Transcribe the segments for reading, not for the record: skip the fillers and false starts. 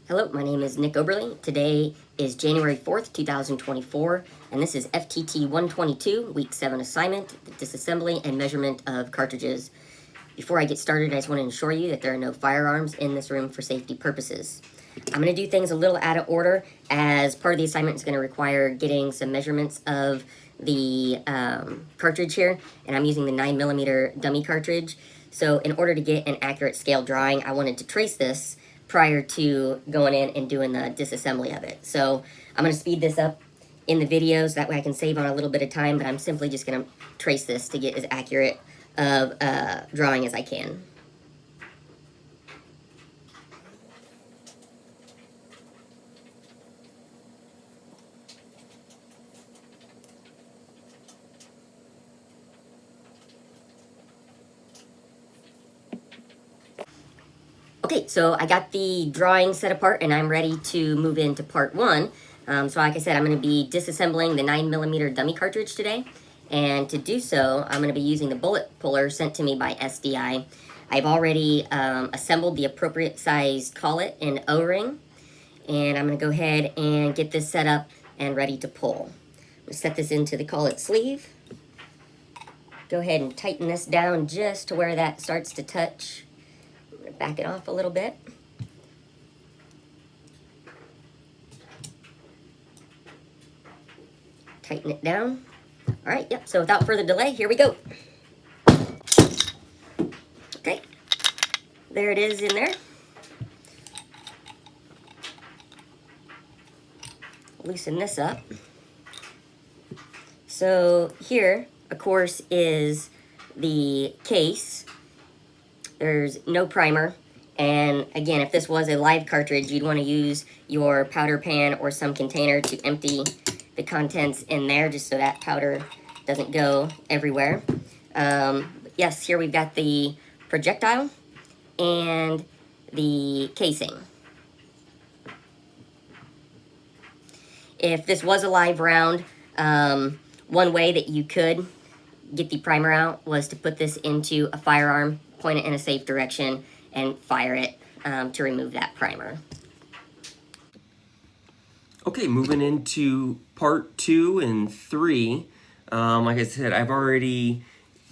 Hello, my name is Nick Oberly. Today is January 4th, 2024, and this is FTT122 Week 7 assignment, the disassembly and measurement of cartridges. Before I get started, I just want to ensure you that there are no firearms in this room for safety purposes. I'm going to do things a little out of order, as part of the assignment is going to require getting some measurements of the cartridge here, and I'm using the 9mm dummy cartridge. So in order to get an accurate scale drawing, I wanted to trace this prior to going in and doing the disassembly of it. So I'm going to speed this up in the videos, that way I can save on a little bit of time, but I'm simply just going to trace this to get as accurate of drawing as I can. Okay, so I got the drawing set apart and I'm ready to move into part one. So like I said, I'm going to be disassembling the 9mm dummy cartridge today. And to do so, I'm going to be using the bullet puller sent to me by SDI. I've already assembled the appropriate size collet and O-ring. And I'm going to go ahead and get this set up and ready to pull. I'm going to set this into the collet sleeve. Go ahead and tighten this down just to where that starts to touch. Back it off a little bit. Tighten it down. All right, yep, so without further delay, here we go. Okay, there it is in there. Loosen this up. So here, of course, is the case. There's no primer, and again, if this was a live cartridge, you'd want to use your powder pan or some container to empty the contents in there, just so that powder doesn't go everywhere. Yes, here we've got the projectile and the casing. If this was a live round, one way that you could get the primer out was to put this into a firearm, point it in a safe direction, and fire it to remove that primer. Okay, moving into part 2 and 3. Like I said, I've already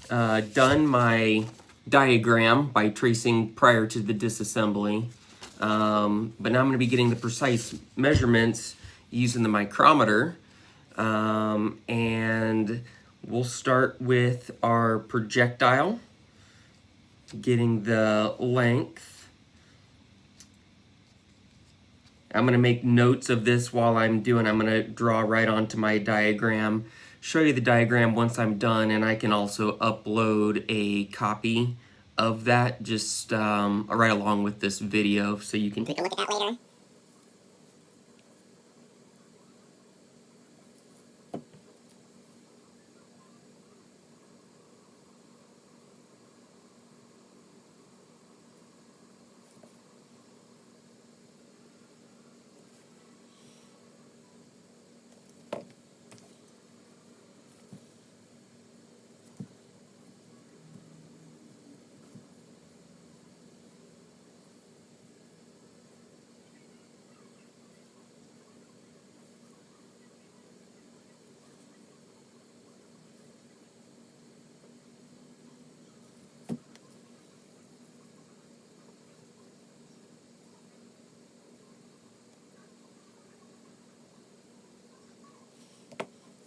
done my diagram by tracing prior to the disassembly. But now I'm going to be getting the precise measurements using the micrometer. And we'll start with our projectile, getting the length. I'm going to make notes of this while I'm doing. I'm going to draw right onto my diagram, show you the diagram once I'm done, and I can also upload a copy of that just right along with this video so you can take a look at that later.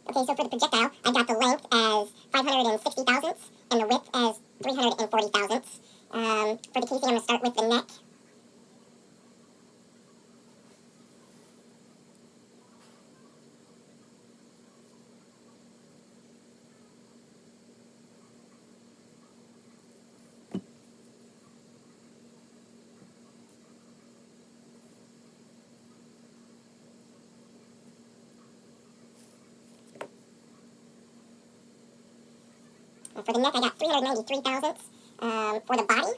Okay, so for the projectile, I got the length as 560 thousandths and the width as 340 thousandths. For the casing, I'm going to start with the neck. And for the neck, I got 393 thousandths. For the body,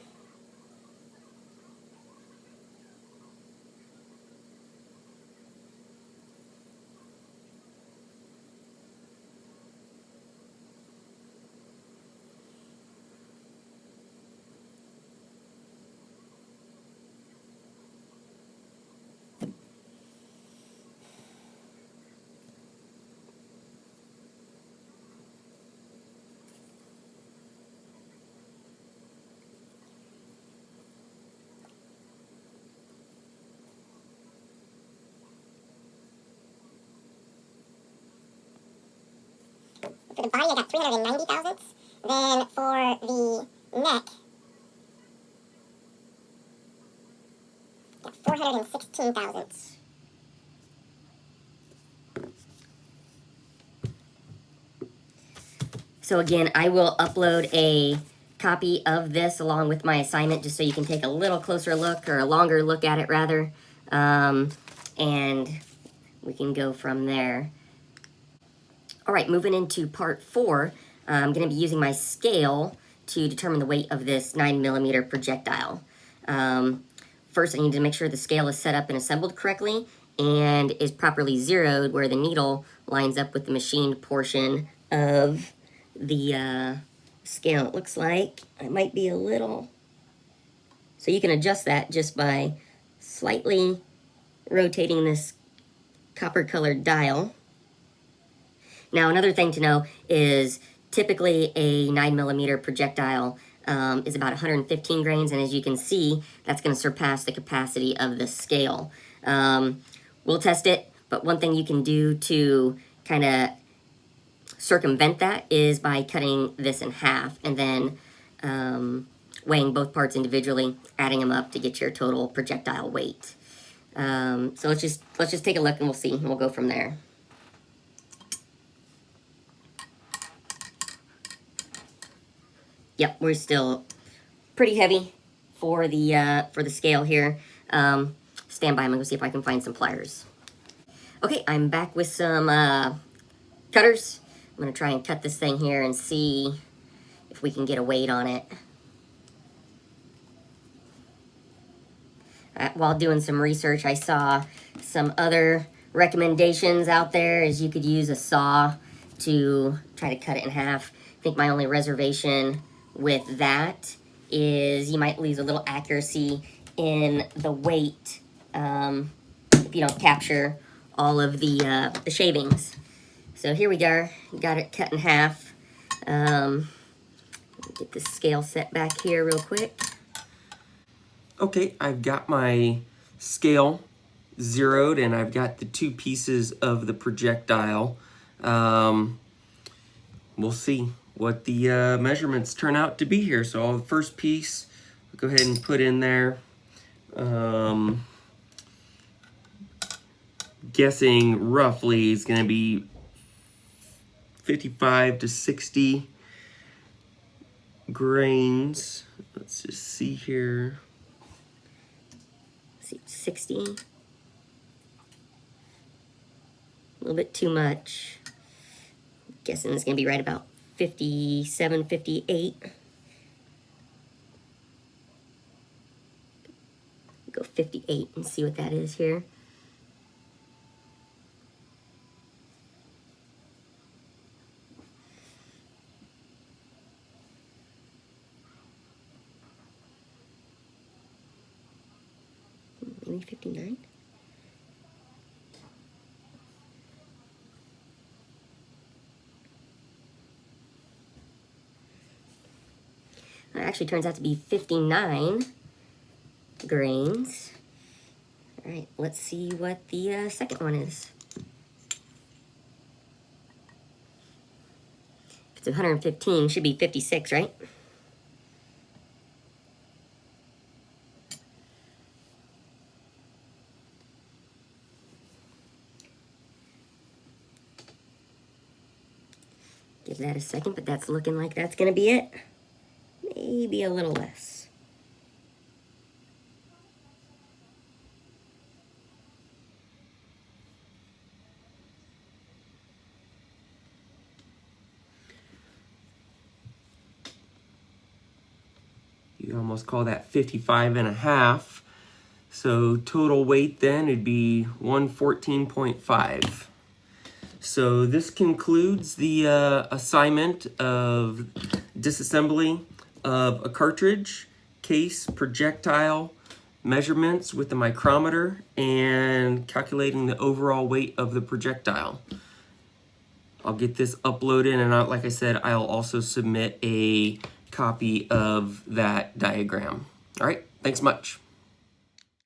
For the body, I got 390 thousandths. Then for the neck, got 416 thousandths. So again, I will upload a copy of this along with my assignment just so you can take a little closer look, or a longer look at it rather, and we can go from there. All right, moving into part 4, I'm going to be using my scale to determine the weight of this 9mm projectile. First, I need to make sure the scale is set up and assembled correctly and is properly zeroed where the needle lines up with the machined portion of the scale. It looks like it might be a little, so you can adjust that just by slightly rotating this copper colored dial. Now, another thing to know is typically a 9mm projectile is about 115 grains, and as you can see, that's going to surpass the capacity of the scale. We'll test it, but one thing you can do to kind of circumvent that is by cutting this in half and then weighing both parts individually, adding them up to get your total projectile weight. So let's just take a look and we'll see, and we'll go from there. Yep, we're still pretty heavy for the scale here. Stand by, I'm gonna see if I can find some pliers. Okay, I'm back with some cutters. I'm gonna try and cut this thing here and see if we can get a weight on it. While doing some research, I saw some other recommendations out there, as you could use a saw to try to cut it in half. I think my only reservation with that is you might lose a little accuracy in the weight if you don't capture all of the shavings. So here we go, got it cut in half. Get the scale set back here real quick. Okay, I've got my scale zeroed and I've got the 2 pieces of the projectile. We'll see what the measurements turn out to be here. So the first piece, go ahead and put in there. Guessing roughly is going to be 55 to 60 grains. Let's just see here. 60. A little bit too much. Guessing it's going to be right about 57, 58. Go 58 and see what that is here. Maybe 59. It actually turns out to be 59 grains. All right, let's see what the second one is. If it's 115, should be 56, right? Give that a second, but that's looking like that's gonna be it. Maybe a little less. You almost call that 55 and a half. So total weight then would be 114.5. So this concludes the assignment of disassembly of a cartridge, case, projectile, measurements with the micrometer, and calculating the overall weight of the projectile. I'll get this uploaded, and like I said, I'll also submit a copy of that diagram. All right, thanks much.